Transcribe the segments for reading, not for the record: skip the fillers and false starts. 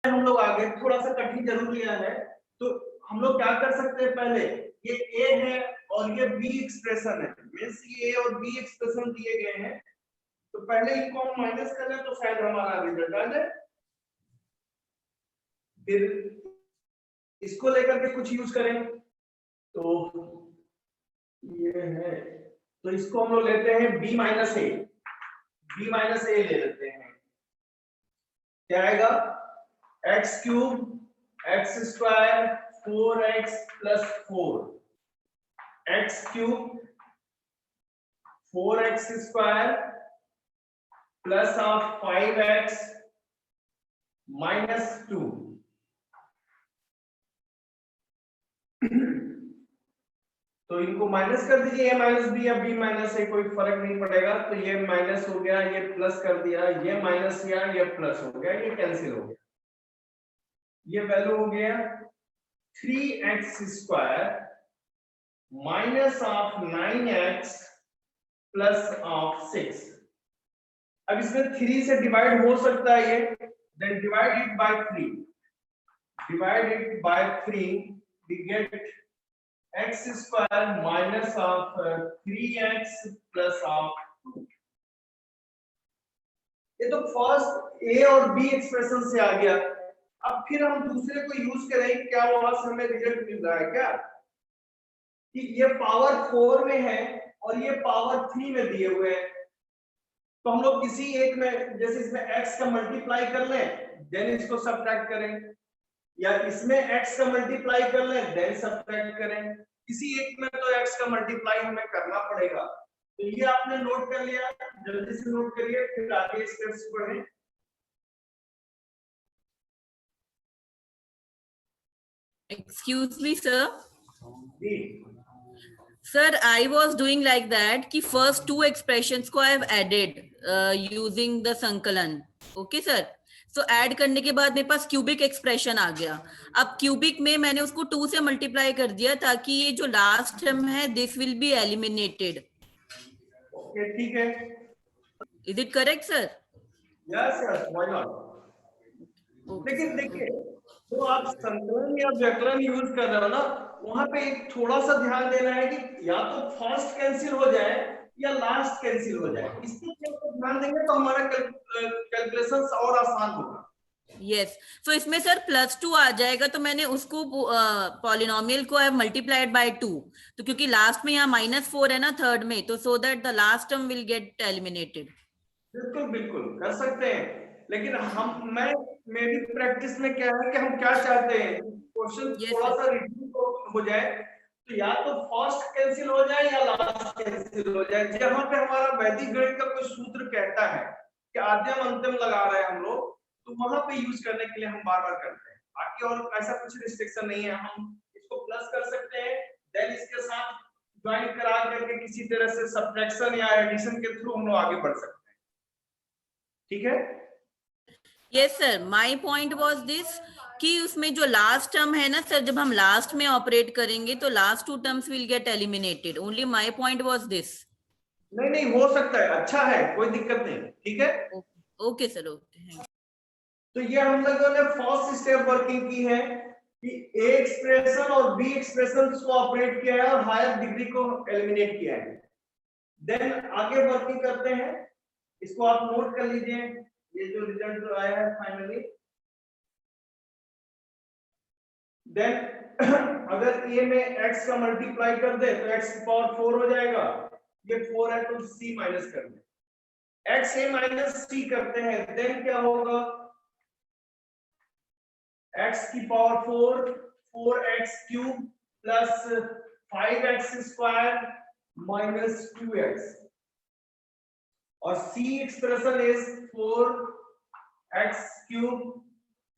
हम लोग आगे थोड़ा सा कठिन जरूर लिया है, तो हम लोग क्या कर सकते हैं, पहले ये ए है और ये बी एक्सप्रेशन है, मींस ये ए और बी एक्सप्रेशन दिए गए हैं, तो पहले इनको हम माइनस कर लें तो शायद हमारा रिजल्ट आ जाए, फिर इसको लेकर के कुछ यूज करें, तो ये है, तो इसको हम लोग लेते हैं b माइनस ए, b माइनस ए ले लेते हैं, क्या आएगा, x cube x square 4x plus 4, x cube 4x square plus of 5x minus 2, तो इनको माइनस कर दीजिए, a माइनस बी या b माइनस ए, कोई फर्क नहीं पड़ेगा, तो ये माइनस हो गया, ये प्लस कर दिया, ये माइनस किया, ये प्लस हो गया, ये कैंसिल हो गया, ये वैल्यू हो गया 3x square minus of 9x plus of 6। अब इसमें 3 से डिवाइड हो सकता है ये, then divide it by 3, divide it by 3, we get x square minus of 3x plus of 2। ये तो फर्स्ट a और b एक्सप्रेशन से आ गया, अब फिर हम दूसरे को यूज करें, क्या वहां से हमें रिजल्ट मिल रहा है क्या, कि ये पावर 4 में है और ये पावर 3 में दिए हुए हैं, तो हम लोग किसी एक में, जैसे इसमें x का मल्टीप्लाई कर लें देन इसको सब्ट्रैक्ट करें, या इसमें x का मल्टीप्लाई कर लें देन सब्ट्रैक्ट करें, किसी एक में तो x का मल्टीप्लाई हमें करना पड़ेगा, तो ये आपने नोट कर लिया, जल्दी से नोट करिए, फिर आगे स्टेप्स पढ़ें। Excuse me, sir. Ji Sir, I was doing like that कि first two expressions को I have added using the संकलन. Okay, sir. So add करने के बाद मेरे पास क्यूबिक एक्सप्रेशन आ गया, अब क्यूबिक में मैंने उसको 2 से मल्टीप्लाई कर दिया ताकि ये जो लास्ट टर्म है this will be eliminated. Okay ठीक है, is it correct sir? Yes yes why not. लेकिन देखिए, तो आप संकलन या व्याकरण यूज कर रहे हो ना, वहां पे एक थोड़ा सा ध्यान देना है कि या तो फर्स्ट कैंसिल हो जाए या लास्ट कैंसिल हो जाए, इसको ध्यान देंगे तो हमारा कैलकुलेशन और आसान होगा। यस, सो इसमें सर +2 आ जाएगा, तो मैंने उसको पॉलिनोमियल को है मल्टीप्लाइड बाय 2, तो क्योंकि लास्ट में यहाँ -4 है ना थर्ड में, तो so that the last term will get eliminated. बिल्कुल बिल्कुल कर सकते हैं, लेकिन हम मेरी प्रैक्टिस में क्या है कि हम क्या चाहते हैं, क्वेश्चन थोड़ा सा रिव्यू हो जाए, तो या तो फर्स्ट कैंसिल हो जाए या लास्ट कैंसिल हो जाए, जहां पे हमारा वैदिक गणित का कोई सूत्र कहता है कि आद्यम अंतिम लगा रहे हैं हम लोग, तो वहां पे यूज करने के लिए हम बार बार करते हैं, बाकी और ऐसा कुछ रिस्ट्रिक्शन नहीं है, हम इसको प्लस कर सकते हैं, देन इसके साथ ज्वाइन करा करके किसी तरह से सब्ट्रैक्शन या एडिशन के थ्रू हम लोग आगे बढ़ सकते हैं, ठीक है? Yes sir, my point was this कि उसमें जो लास्ट टर्म है ना सर, जब हम लास्ट में ऑपरेट करेंगे तो last 2 terms will get eliminated, only my point was this. नहीं नहीं हो सकता है, अच्छा है, कोई दिक्कत नहीं, ठीक है? Okay sir, okay. तो ये हम लोगों ने फर्स्ट स्टेप वर्किंग की है कि ए एक्सप्रेशन और बी एक्सप्रेशन को ऑपरेट किया है और हायर डिग्री को एलिमिनेट किया है, देन आगे वर्किंग करते हैं, इसको आप नोट कर लीजिए, ये जो रिजल्ट आया है फाइनली, देन अगर ए में x का मल्टीप्लाई कर दे तो x की पावर 4 हो जाएगा, ये 4 है तो c माइनस कर दे, x a माइनस c करते हैं, देन क्या होगा, x की power 4 4x cube plus 5x square minus 2x, और c expression is 4x cube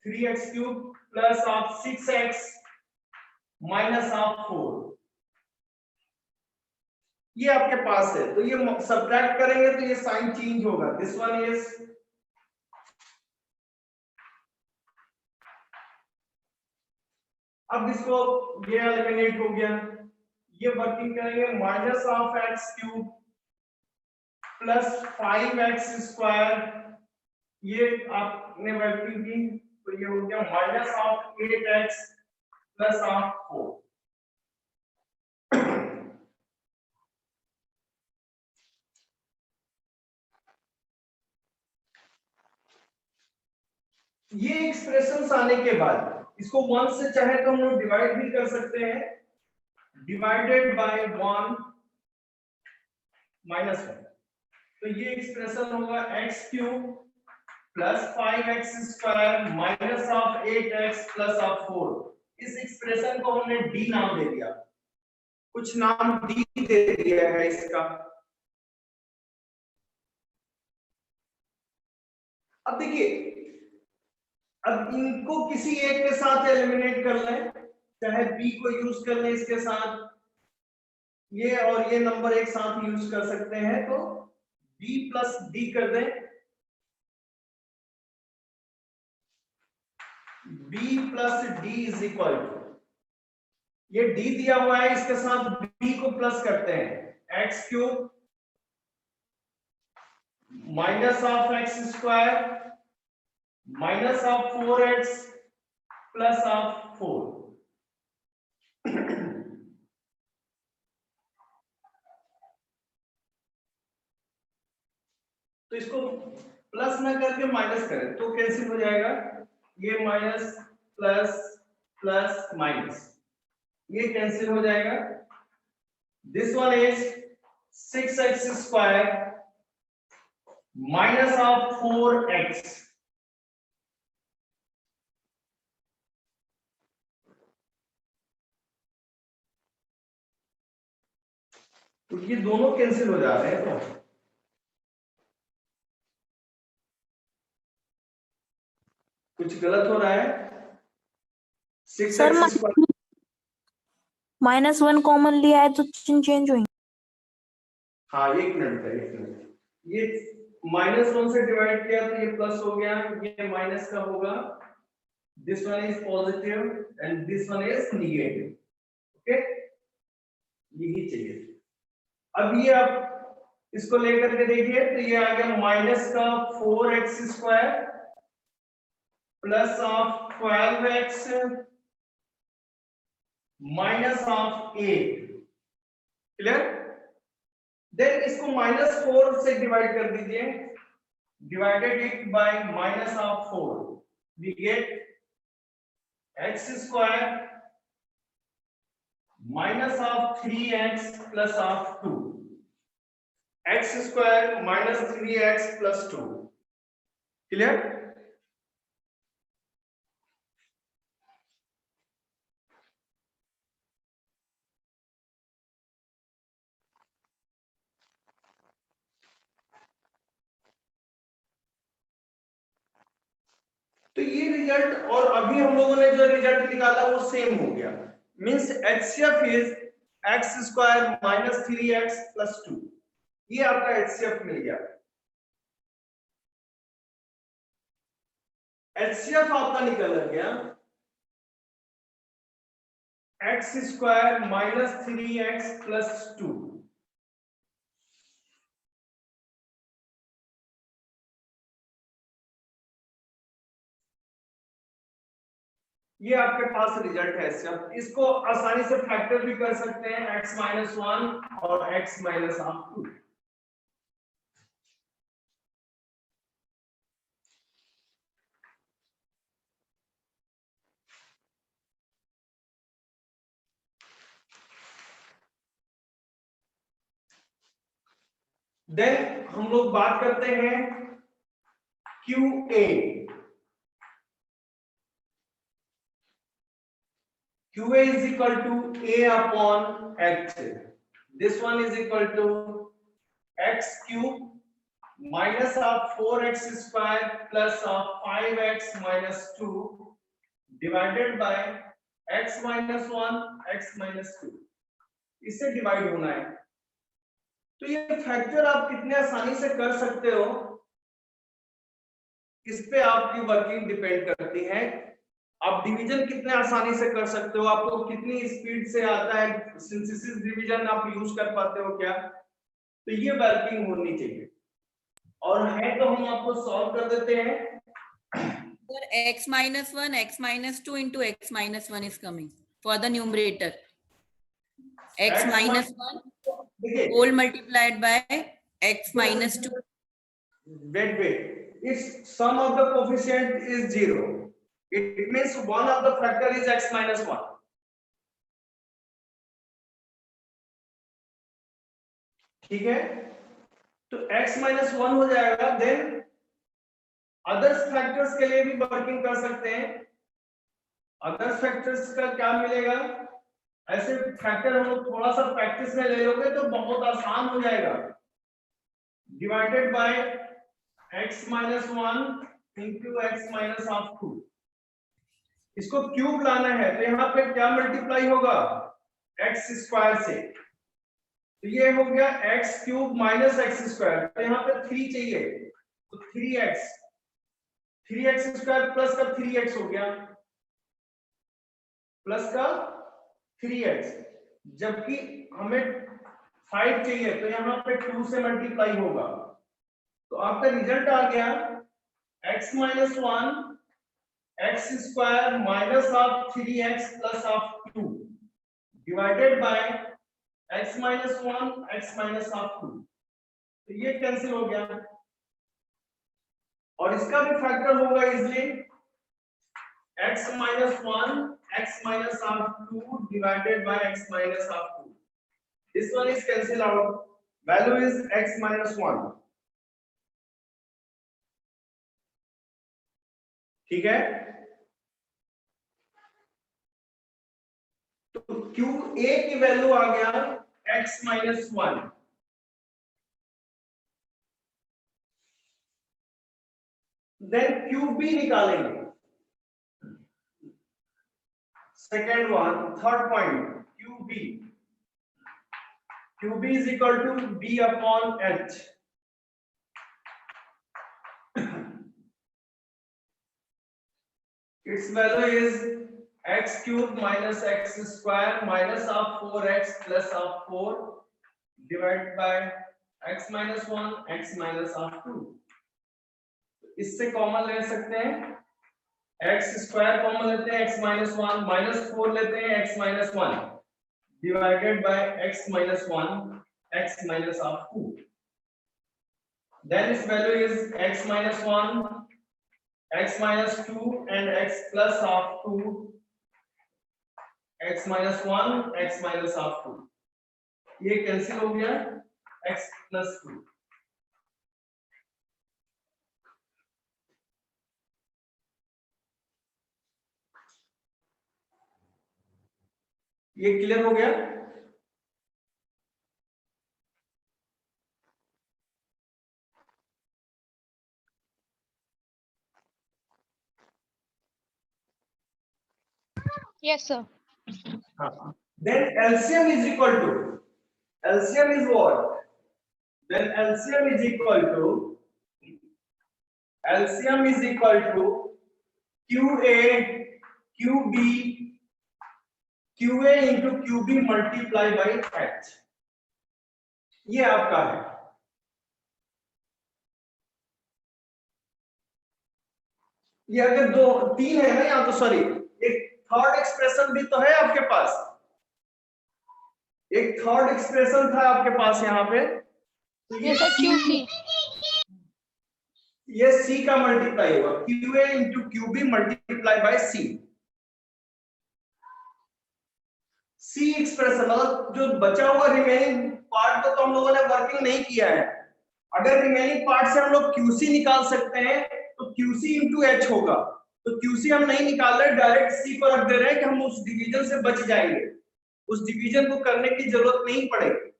3x cube plus of 6x minus of 4, ये आपके पास है, तो ये सब्ट्रैक्ट करेंगे तो ये साइन चेंज होगा, दिस वन इज अब इसको ये एलिमिनेट हो गया, ये वर्किंग करेंगे minus of x cube plus 5x square, ये आपने वर्किंग की तो ये हो गया minus of 8x plus of 4। ये एक्सप्रेशंस आने के बाद इसको 1 से चाहे तो हम लोग डिवाइड भी कर सकते हैं, डिवाइडेड बाय 1 माइनस 1। तो ये एक्सप्रेशन होगा x cube plus 5x square minus of 8x plus of 4। इस एक्सप्रेशन को हमने d नाम दे दिया, कुछ नाम d दे दिया है इसका। अब देखिए, अब इनको किसी एक के साथ एलिमिनेट कर लें, चाहे b को यूज कर लें इसके साथ, ये और ये नंबर एक साथ यूज कर सकते हैं, तो b प्लस d कर दें, b plus d is equal to, ये d दिया हुआ है इसके साथ b को प्लस करते हैं, x cube minus of x square minus of 4x plus of 4। तो इसको प्लस ना करके माइनस करें तो कैंसिल हो जाएगा, ये माइनस प्लस प्लस माइनस, ये कैंसिल हो जाएगा। This one is 6x square minus of 4x, तो ये दोनों कैंसिल हो जा रहे हैं। तो कुछ गलत हो रहा है, 6x स्क्वायर -1 कॉमन लिया है तो चेंज हुई। हाँ एक मिनट, ये -1 से डिवाइड किया तो ये प्लस हो गया, ये माइनस का होगा, this one is positive and this one is negative. Okay, यही चाहिए। अब ये आप इसको लेकर के देखिए, तो ये आ गया माइनस का 4x square plus of 12x minus of 8। Clear? Then इसको -4 से डिवाइड कर दीजिए, divided it by minus of 4, we get x square minus of 3x plus of 2, x square minus 3x plus 2। Clear? तो ये result और अभी हम लोगों ने जो रिजल्ट निकाला वो सेम हो गया, means HCF is x square minus 3x plus 2। ये आपका HCF मिल गया। HCF आपका निकल गया x square minus 3x plus 2। ये आपके पास रिजल्ट है HCF। इसको आसानी से फैक्टर भी कर सकते हैं, x माइनस 1 और x माइनस 2। देन हम लोग बात करते हैं QA। QA is equal to A upon X. This one is equal to x cube minus of 4x square plus of 5x minus 2 divided by x minus 1 x minus 2। इससे divide होना है। तो ये फैक्टर आप कितने आसानी से कर सकते हो, इस पे आपकी वर्किंग डिपेंड करती है। आप डिवीजन कितने आसानी से कर सकते हो, आपको कितनी स्पीड से आता है, सिंथेसिस डिवीजन आप यूज कर पाते हो क्या, तो ये वर्किंग होनी चाहिए। और है तो हम आपको सॉल्व कर देते हैं। Sir, x minus 1, x minus 2 into x minus 1 is coming for the numerator. X minus 1 देखिए whole multiplied by x minus 2. wait, if sum of the coefficient is 0, it means one of the factor is x minus 1. ठीक है, तो x minus 1 हो जाएगा, than others factors के लिए भी working कर सकते हैं। अदर्स फैक्टर्स का क्या मिलेगा, ऐसे फैक्टर हम लोग थोड़ा सा प्रैक्टिस में ले लोगे तो बहुत आसान हो जाएगा। Divided by x minus 1 into x minus half 2, इसको क्यूब लाना है तो यहाँ पे क्या मल्टीप्लाई होगा, x स्क्वायर से, तो ये हो गया x cube minus x square, तो यहाँ पे 3 चाहिए तो 3x स्क्वायर प्लस का 3x हो गया, प्लस का 3x, जबकि हमें 5 चाहिए तो यहाँ पे 2 से मल्टीप्लाई होगा, तो आपका रिजल्ट आ गया x minus 1 x square minus half 3x plus half 2 divided by x minus 1 x minus half 2, तो ये कैंसिल हो गया, और इसका भी फैक्टर होगा easily x minus 1 x minus half 2 divided by x minus half 2. This one is cancel out, value is x minus 1. ठीक है, तो QA की वैल्यू आ गया x minus 1, देन QB निकालेंगे, second one, third point QB is equal to B upon H. Its value is x cube minus x square minus half 4x plus half 4 divided by x minus 1 x minus half 2. इससे common ले सकते हैं, x square common लेते हैं, x minus 1 minus 4 लेते हैं, x minus 1 divided by x minus 1 x minus half 2. Then its value is x minus 1 x minus 2 and x plus half 2 x minus 1 x minus half 2, ये cancel हो गया x plus 2. ये clear हो गया, Yes, sir. then LCM is equal to, LCM is what, then LCM is equal to QA into QB multiply by H, ये आपका है। ये अगर दो तीन है ना यहाँ, तो सॉरी एक थर्ड एक्सप्रेशन भी तो है आपके पास, एक थर्ड एक्सप्रेशन था आपके पास यहाँ पे, तो ये QC. ये C का मल्टीप्लाई होगा, QA into QB multiply by C। C expression मतलब जो बचा हुआ रिमेनिंग पार्ट तो हम लोगों ने वर्किंग नहीं किया है, अगर रिमेनिंग पार्ट से हम लोग QC निकाल सकते हैं तो QC into H होगा, तो QC हम नहीं निकाल रहे, डायरेक्ट C को रख दे रहे हैं कि हम उस डिवीजन से बच जाएंगे, उस डिवीजन को करने की जरूरत नहीं पड़ेगी।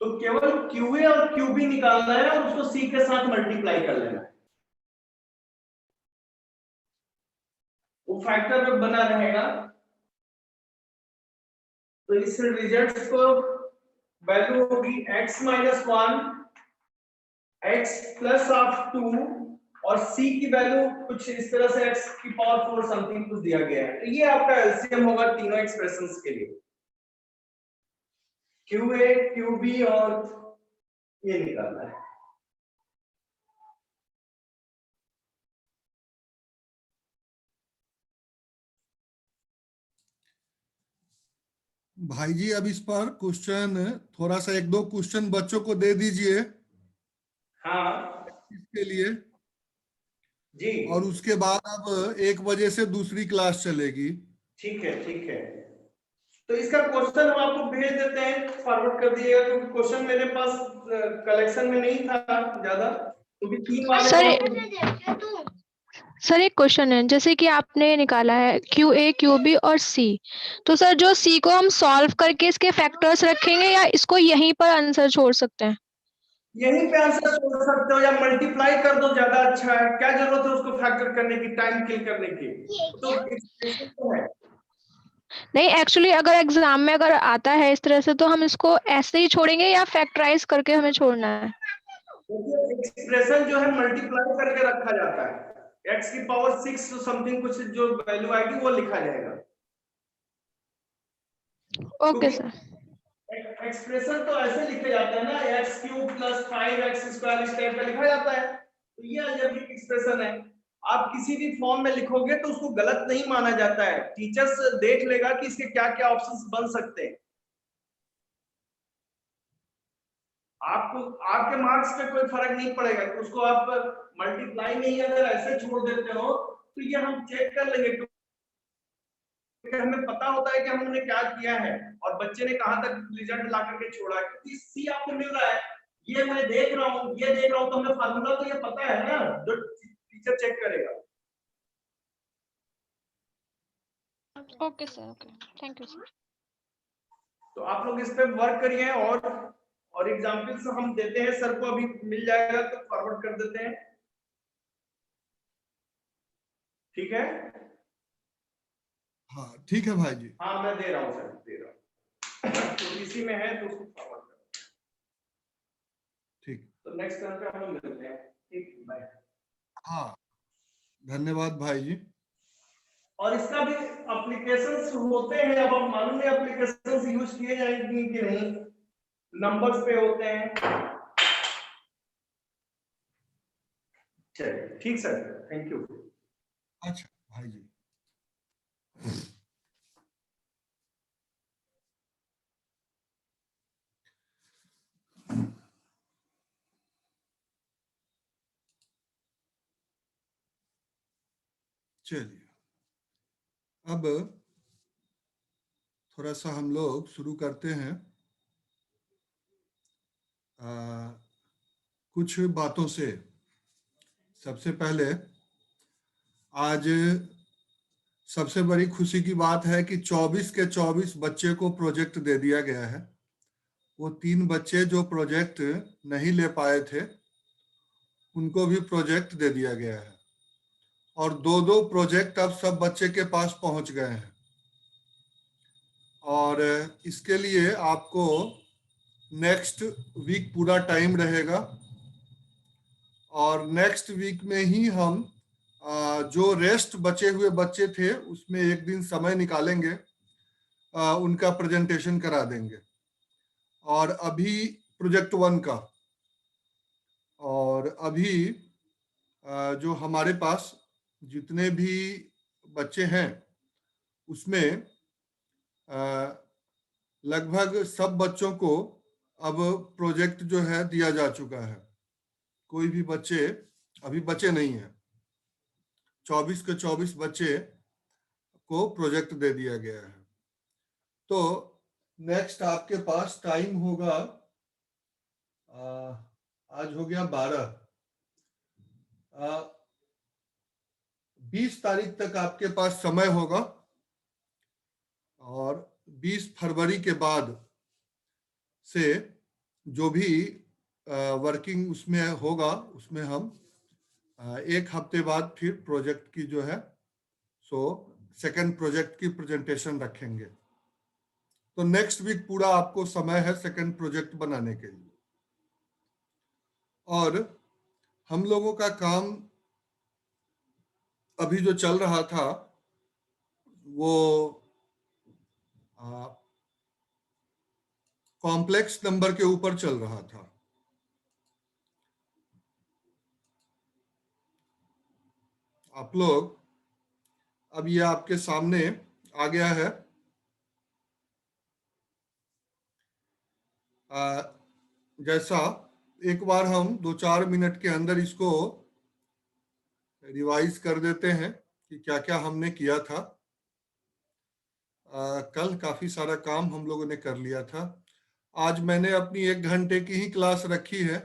तो केवल QA और QB निकालना है और उसको C के साथ मल्टीप्लाई कर लेना है, वो फैक्टर में बना रहेगा। तो इस रिजल्ट को वैल्यू होगी x minus 1 x plus half 2 और C की वैल्यू कुछ इस तरह से x की पावर 4 समथिंग कुछ दिया गया है, तो ये आपका एलसीएम होगा तीनों एक्सप्रेशंस के लिए, QA QB और ये निकालना है। भाई जी अब इस पर क्वेश्चन थोड़ा सा एक दो क्वेश्चन बच्चों को दे दीजिए हाँ इसके लिए, जी और उसके बाद अब 1 बजे से दूसरी क्लास चलेगी। ठीक है ठीक है। तो इसका क्वेश्चन हम आपको भेज देते हैं, फॉरवर्ड कर दीजिएगा, क्योंकि क्वेश्चन मेरे पास कलेक्शन में नहीं था ज्यादा, क्योंकि 3 वाले सर सर एक क्वेश्चन है, जैसे कि आपने निकाला है क्यू ए क्यू बी और सी, तो सर जो सी को हम सॉल्व करके इसके फैक्टर्स रखेंगे या इसको यहीं पर आंसर छोड़ सकते हैं? यहीं पे आंसर छोड़ सकते हो या मल्टीप्लाई कर दो, ज्यादा अच्छा है। क्या जरूरत है उसको फैक्टर करने की, टाइम किल करने की? तो एक्सप्रेशन तो है। नहीं, एक्चुअली अगर एग्जाम में अगर आता है इस तरह से तो हम इसको ऐसे ही छोड़ेंगे या फैक्टराइज करके हमें छोड़ना है? देखिए एक्सप्रेशन जो है मल्टीप्लाई करके रखा जाता है, x की पावर 6 समथिंग कुछ जो वैल्यू आएगी वो लिखा जाएगा। Okay sir. एक्सप्रेशन तो ऐसे लिखे जाते हैं ना, x cube plus 5x square इस टाइप का लिखा जाता है, तो ये अलजेब्रिक एक्सप्रेशन है। आप किसी भी फॉर्म में लिखोगे तो उसको गलत नहीं माना जाता है, टीचर्स देख लेगा कि इसके क्या क्या ऑप्शंस बन सकते हैं। आपको आपके मार्क्स पे कोई फर्क नहीं पड़ेगा, उसको आप मल्टीप्लाई में ही अगर ऐसे छोड़ देते हो तो ये हम चेक कर लेंगे, क्योंकि हमें पता होता है कि हमने क्या किया है और बच्चे ने कहां तक रिजल्ट ला करके छोड़ा है। क्योंकि सी आपको मिल रहा है, ये मैं देख रहा हूँ, ये देख रहा हूँ, तो हमें फार्मूला तो ये पता है ना, जो टीचर चेक करेगा। Okay sir, okay, thank you sir. तो आप लोग इस पे वर्क करिए, और एग्जाम्पल्स हम देते हैं सर को, अभी मिल जाएगा तो फॉरवर्ड कर देते हैं, ठीक है? हाँ ठीक है भाई जी। हाँ मैं दे रहा हूँ सर, दे रहा हूँ, तो इसी में है तो उसको फॉरवर्ड करो। ठीक। तो नेक्स्ट टर्म पे हम लोग मिलते हैं, ठीक, बाय। हाँ धन्यवाद भाई जी। और इसका भी एप्लीकेशंस होते हैं, अब आप मालूम नहीं एप्लीकेशंस यूज किए जाएंगे कि नहीं, नंबर्स पे होते हैं। चलिए ठीक सर, थैंक यू। अच्छा भाई जी। चलिए अब थोड़ा सा हम लोग शुरू करते हैं कुछ बातों से। सबसे पहले आज सबसे बड़ी खुशी की बात है कि 24 के 24 बच्चे को प्रोजेक्ट दे दिया गया है। वो 3 बच्चे जो प्रोजेक्ट नहीं ले पाए थे उनको भी प्रोजेक्ट दे दिया गया है, और 2-2 प्रोजेक्ट अब सब बच्चे के पास पहुंच गए हैं। और इसके लिए आपको नेक्स्ट वीक पूरा टाइम रहेगा, और नेक्स्ट वीक में ही हम जो रेस्ट बचे हुए बच्चे थे उसमें एक दिन समय निकालेंगे, उनका प्रेजेंटेशन करा देंगे। और अभी प्रोजेक्ट 1 का, और अभी जो हमारे पास जितने भी बच्चे हैं उसमें लगभग सब बच्चों को अब प्रोजेक्ट जो है दिया जा चुका है। कोई भी बच्चे अभी बचे नहीं है। 24 के 24 बच्चे को प्रोजेक्ट दे दिया गया है। तो नेक्स्ट आपके पास टाइम होगा, आज हो गया 12, 20 तारीख तक आपके पास समय होगा, और 20 फरवरी के बाद से जो भी वर्किंग उसमें होगा उसमें हम 1 हफ्ते बाद फिर प्रोजेक्ट की जो है सो सेकंड प्रोजेक्ट की प्रेजेंटेशन रखेंगे। तो नेक्स्ट वीक पूरा आपको समय है सेकंड प्रोजेक्ट बनाने के लिए। और हम लोगों का काम अभी जो चल रहा था वो कॉम्प्लेक्स नंबर के ऊपर चल रहा था। आप लोग अब ये आपके सामने आ गया है। जैसा एक बार हम 2-4 मिनट के अंदर इसको रिवाइज कर देते हैं कि क्या क्या हमने किया था। कल काफी सारा काम हम लोगों ने कर लिया था। आज मैंने अपनी 1 घंटे की ही क्लास रखी है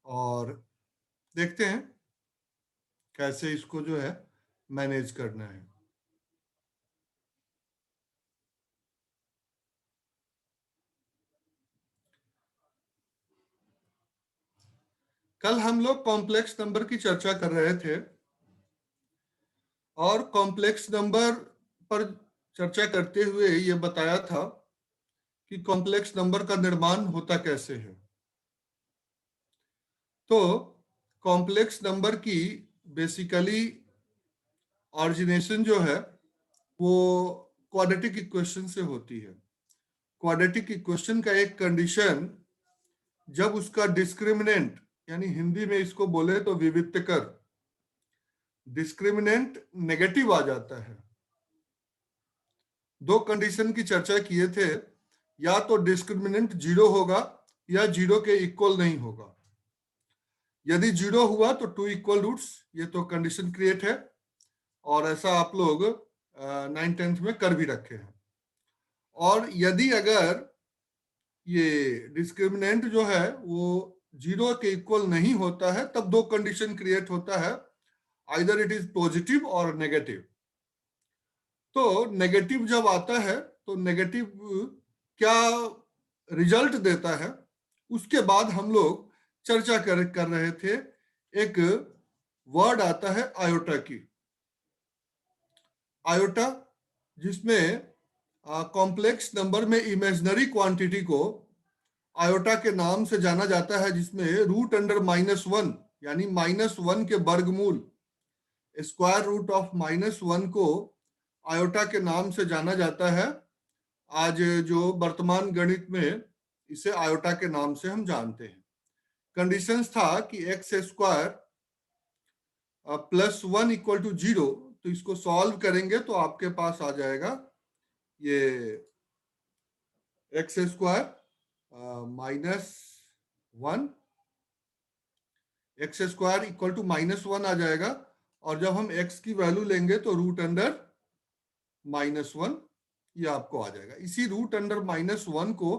और देखते हैं कैसे इसको जो है मैनेज करना है। कल हम लोग कॉम्प्लेक्स नंबर की चर्चा कर रहे थे और कॉम्प्लेक्स नंबर पर चर्चा करते हुए ये बताया था कि कॉम्प्लेक्स नंबर का निर्माण होता कैसे है। तो कॉम्प्लेक्स नंबर की बेसिकली ऑरिजिनेशन जो है वो क्वाड्रेटिक इक्वेशन से होती है। क्वाड्रेटिक इक्वेशन का एक कंडीशन, जब उसका डिस्क्रिमिनेंट, यानी हिंदी में इसको बोले तो विविक्तकर, डिस्क्रिमिनेंट नेगेटिव आ जाता है। 2 कंडीशन की चर्चा किए थे, या तो डिस्क्रिमिनेंट 0 होगा या 0 के इक्वल नहीं होगा। यदि 0 हुआ तो 2 इक्वल रूट्स, ये तो कंडीशन क्रिएट है और ऐसा आप लोग 9th-10th में कर भी रखे हैं। और यदि अगर ये डिस्क्रिमिनेंट जो है वो 0 के इक्वल नहीं होता है, तब 2 कंडीशन क्रिएट होता है, आइदर इट इज पॉजिटिव और नेगेटिव। तो नेगेटिव जब आता है तो नेगेटिव क्या रिजल्ट देता है, उसके बाद हम लोग चर्चा कर रहे थे। एक वर्ड आता है आयोटा की, आयोटा, जिसमें कॉम्प्लेक्स नंबर में इमेजिनरी क्वांटिटी को आयोटा के नाम से जाना जाता है, जिसमें √(-1) यानी -1 के वर्गमूल, स्क्वायर रूट ऑफ -1 को आयोटा के नाम से जाना जाता है। आज जो वर्तमान गणित में इसे आयोटा के नाम से हम जानते हैं। कंडीशंस था कि x² +1 = 0, तो इसको सॉल्व करेंगे तो आपके पास आ जाएगा ये x² -1, x² = -1 आ जाएगा। और जब हम x की वैल्यू लेंगे तो √(-1) ये आपको आ जाएगा। इसी √(-1) को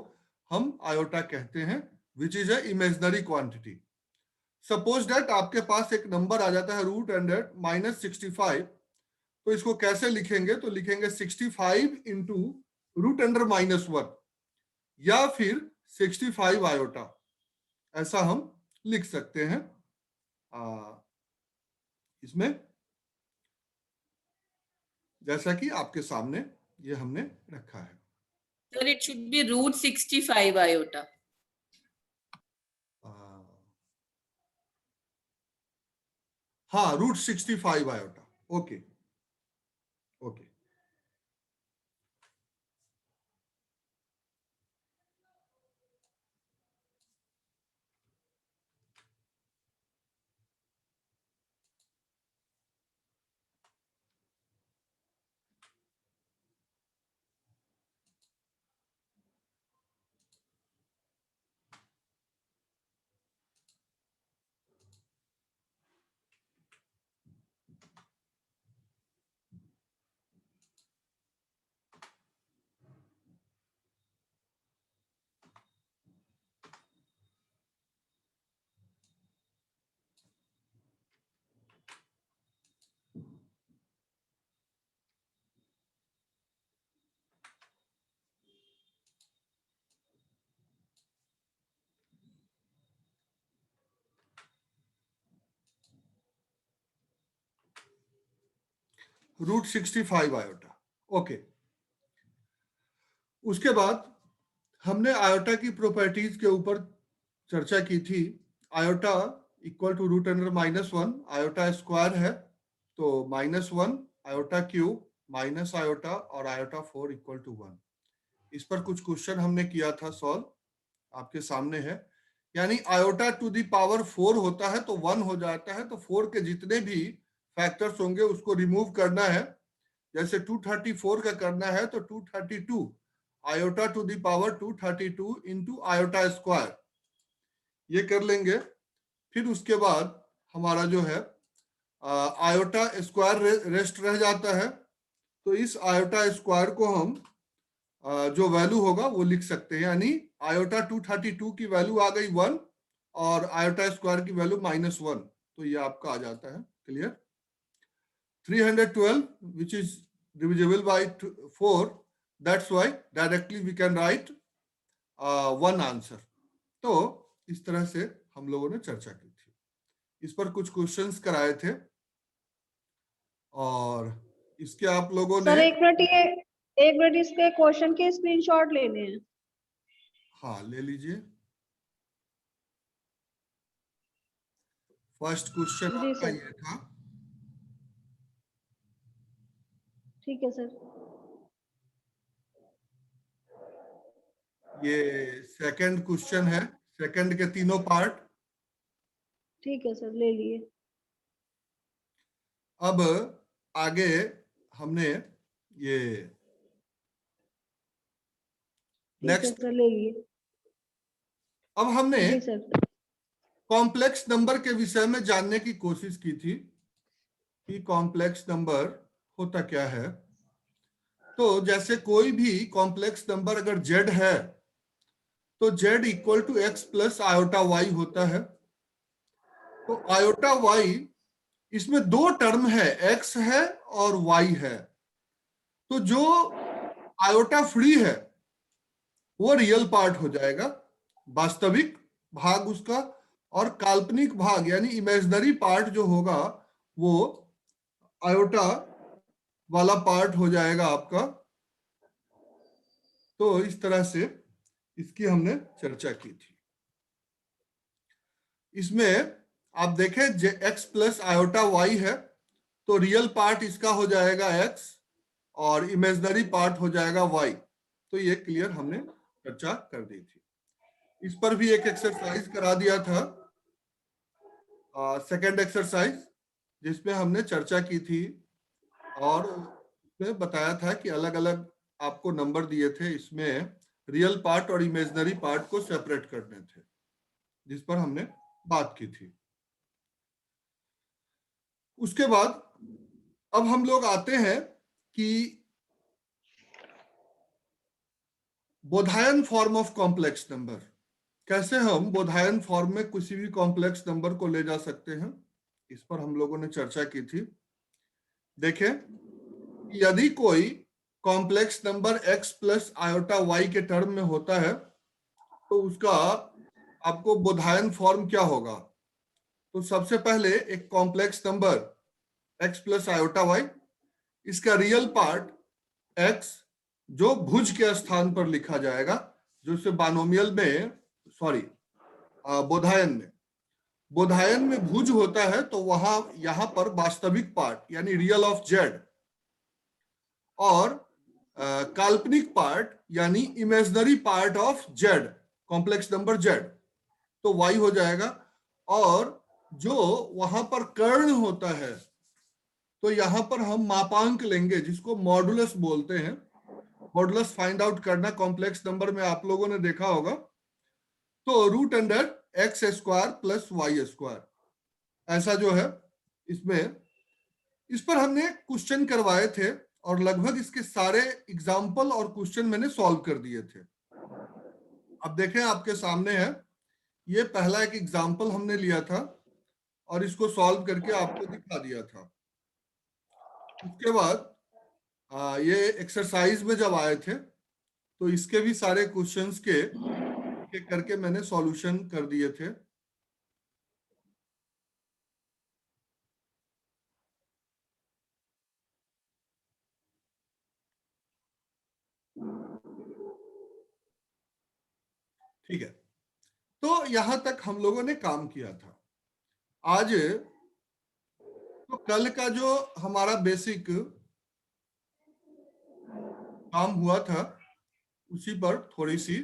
हम आयोटा कहते हैं, which is a imaginary quantity. Suppose that आपके पास एक नंबर आ जाता है √(-65), तो इसको कैसे लिखेंगे? तो लिखेंगे 65 × √(-1) या फिर 65 आयोटा, ऐसा हम लिख सकते हैं। इसमें जैसा कि आपके सामने ये हमने रखा है। Sir, it should be √65 iota. हाँ, √65 iota. Okay okay. √65 iota. Okay, उसके बाद हमने आयोटा की प्रॉपर्टीज के ऊपर चर्चा की थी। Iota equal to √(-1), iota square है तो -1, आयोटा क्यूब, माइनस आयोटा और आयोटा 4 = 1। इस पर कुछ क्वेश्चन हमने किया था सॉल्व, आपके सामने है। यानी आयोटा टू द पावर 4 होता है तो 1 हो जाता है, तो 4 के जितने भी फैक्टर्स होंगे उसको रिमूव करना है। जैसे 234 का करना है तो 232 iota to the power 232 into iota square, ये कर लेंगे। फिर उसके बाद हमारा जो है आयोटा स्क्वायर रेस्ट रह जाता है, तो इस आयोटा स्क्वायर को हम जो वैल्यू होगा वो लिख सकते हैं, यानी आयोटा 232 की वैल्यू आ गई 1 और आयोटा स्क्वायर की वैल्यू -1, तो ये आपका आ जाता है। Clear? 312 which is divisible by 4, that's why directly we can write one answer। तो इस तरह से हम लोगों ने चर्चा की थी, इस पर कुछ क्वेश्चंस कराए थे और इसके आप लोगों सर ने एक मिनट इसके क्वेश्चन के स्क्रीनशॉट लेने हैं। हाँ ले लीजिए। फर्स्ट क्वेश्चन जी आपका सर। ये था। ठीक है सर। ये सेकंड क्वेश्चन है, सेकंड के तीनों पार्ट। ठीक है सर, ले लिए। अब आगे हमने ये ठीक है नेक्स्ट, सर, ले लिए। अब हमने जी सर। कॉम्प्लेक्स नंबर के विषय में जानने की कोशिश की थी कि कॉम्प्लेक्स नंबर होता क्या है। तो जैसे कोई भी कॉम्प्लेक्स नंबर अगर z है तो z equal to x plus iota y होता है। तो आयोटा y, इसमें दो टर्म है, x है और y है। तो जो आयोटा फ्री है वो रियल पार्ट हो जाएगा, वास्तविक भाग उसका, और काल्पनिक भाग यानी इमेजिनरी पार्ट जो होगा वो आयोटा वाला पार्ट हो जाएगा आपका। तो इस तरह से इसकी हमने चर्चा की थी। इसमें आप देखें x प्लस आयोटा y है तो रियल पार्ट इसका हो जाएगा x और इमेजिनरी पार्ट हो जाएगा y। तो ये क्लियर हमने चर्चा कर दी थी। इस पर भी एक एक्सरसाइज करा दिया था, सेकंड एक्सरसाइज, जिसमें हमने चर्चा की थी और उसमें बताया था कि अलग अलग आपको नंबर दिए थे, इसमें रियल पार्ट और इमेजिनरी पार्ट को सेपरेट करने थे, जिस पर हमने बात की थी। उसके बाद अब हम लोग आते हैं कि Baudhayana form of complex number, कैसे हम बोधायन फॉर्म में किसी भी कॉम्प्लेक्स नंबर को ले जा सकते हैं, इस पर हम लोगों ने चर्चा की थी। देखें, यदि कोई complex number x plus iota y के टर्म में होता है तो उसका आपको बोधायन फॉर्म क्या होगा। तो सबसे पहले एक complex number x plus iota y, इसका रियल पार्ट x जो भुज के स्थान पर लिखा जाएगा, जो इसे बानोमियल में, सॉरी बोधायन में भुज होता है तो वहां यहां पर वास्तविक पार्ट यानी रियल ऑफ z और काल्पनिक पार्ट यानी imaginary part of z, complex number z, तो y हो जाएगा। और जो वहां पर कर्ण होता है तो यहां पर हम मापांक लेंगे जिसको मॉडुलस बोलते हैं। मॉडुलस फाइंड आउट करना कॉम्प्लेक्स नंबर में आप लोगों ने देखा होगा। तो root under x square plus y square, ऐसा जो है इसमें, इस पर हमने क्वेश्चन करवाए थे और लगभग इसके सारे एग्जाम्पल और क्वेश्चन मैंने सॉल्व कर दिए थे। अब देखें आपके सामने है, ये पहला एक एग्जाम्पल हमने लिया था और इसको सॉल्व करके आपको दिखा दिया था। उसके बाद ये एक्सरसाइज में जब आए थे तो इसके भी सारे क्वेश्चंस के करके मैंने सॉल्यूशन कर दिए थे। ठीक है, तो यहां तक हम लोगों ने काम किया था। आज तो कल का जो हमारा बेसिक काम हुआ था उसी पर थोड़ी सी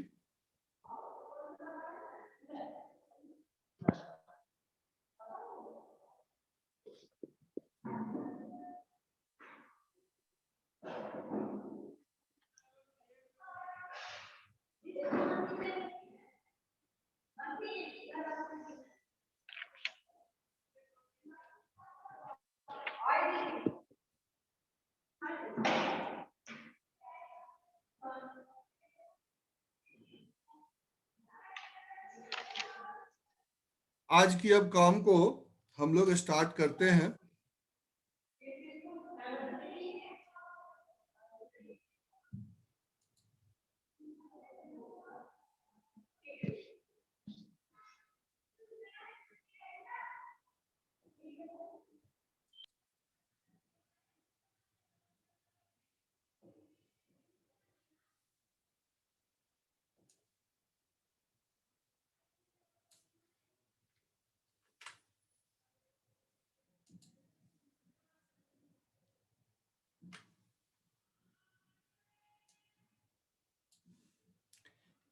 आज की अब काम को हम लोग स्टार्ट करते हैं।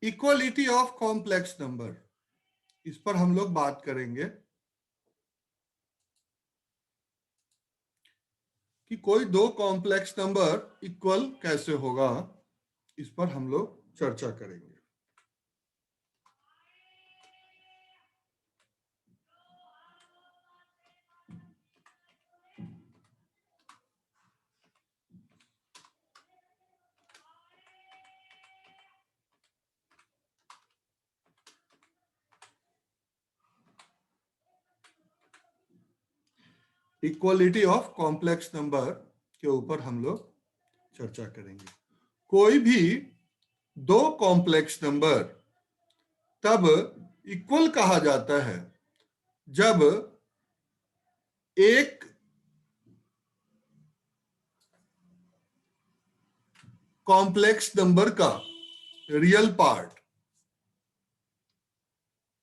इक्वलिटी ऑफ कॉम्प्लेक्स नंबर, इस पर हम लोग बात करेंगे कि कोई दो कॉम्प्लेक्स नंबर इक्वल कैसे होगा, इस पर हम लोग चर्चा करेंगे। इक्वलिटी ऑफ कॉम्प्लेक्स नंबर के ऊपर हम लोग चर्चा करेंगे। कोई भी दो कॉम्प्लेक्स नंबर तब इक्वल कहा जाता है जब एक कॉम्प्लेक्स नंबर का रियल पार्ट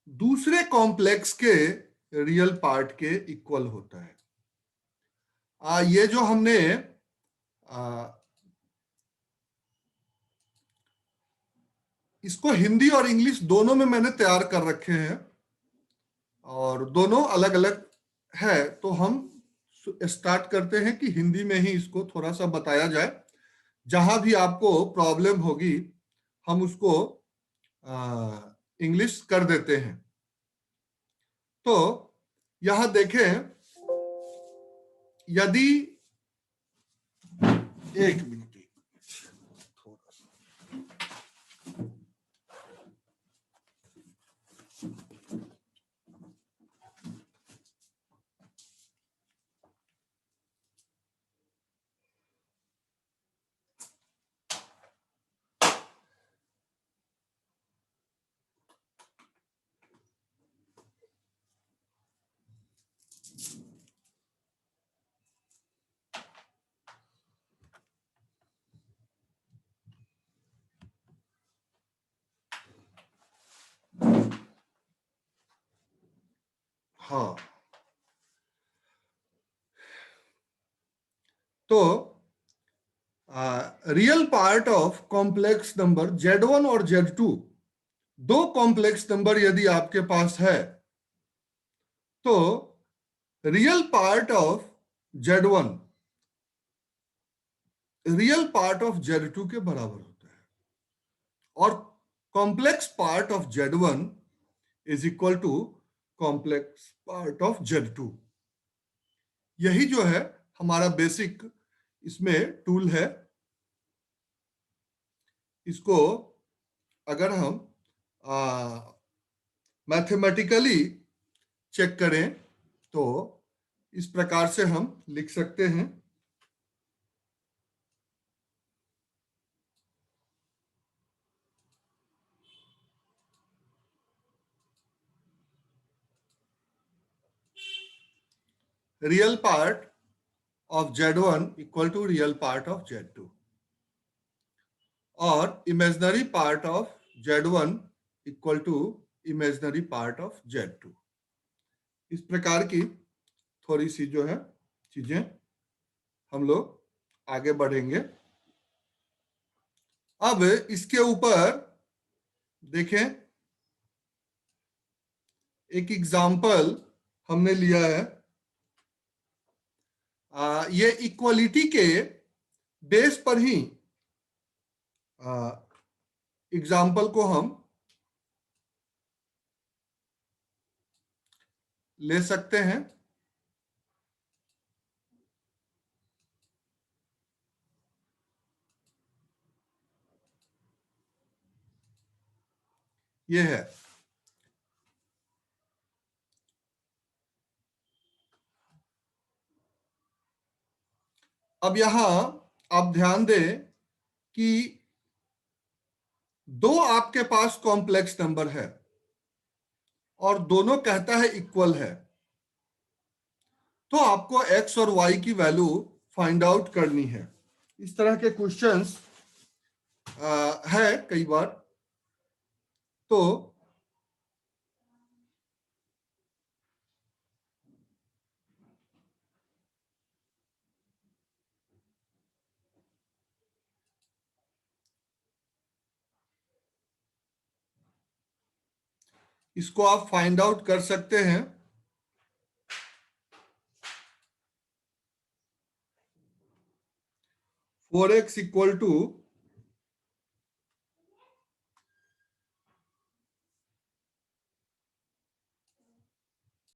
दूसरे कॉम्प्लेक्स के रियल पार्ट के इक्वल होता है। ये जो हमने इसको हिंदी और इंग्लिश दोनों में मैंने तैयार कर रखे हैं और दोनों अलग अलग है, तो हम स्टार्ट करते हैं कि हिंदी में ही इसको थोड़ा सा बताया जाए। जहां भी आपको प्रॉब्लम होगी हम उसको इंग्लिश कर देते हैं। तो यहां देखें, यदि एक मिनट थोड़ा सा, हाँ, तो real part of complex number Z1 और Z2, दो कॉम्प्लेक्स नंबर यदि आपके पास है तो real part of Z1 real part of Z2 के बराबर होता है और complex part of Z1 is equal to complex part of Z2। यही जो है हमारा बेसिक इसमें टूल है। इसको अगर हम मैथमेटिकली चेक करें तो इस प्रकार से हम लिख सकते हैं। Real part of Z1 equal to real part of Z2 और imaginary part of Z1 equal to imaginary part of Z2। इस प्रकार की थोड़ी सी जो है चीजें हम लोग आगे बढ़ेंगे। अब इसके ऊपर देखें, एक एग्जाम्पल हमने लिया है। ये इक्वलिटी के बेस पर ही एग्जाम्पल को हम ले सकते हैं। ये है अब यहां आप ध्यान दें कि दो आपके पास कॉम्प्लेक्स नंबर है और दोनों कहता है इक्वल है, तो आपको x और y की वैल्यू फाइंड आउट करनी है। इस तरह के क्वेश्चंस है कई बार। तो इसको आप फाइंड आउट कर सकते हैं। 4x equal to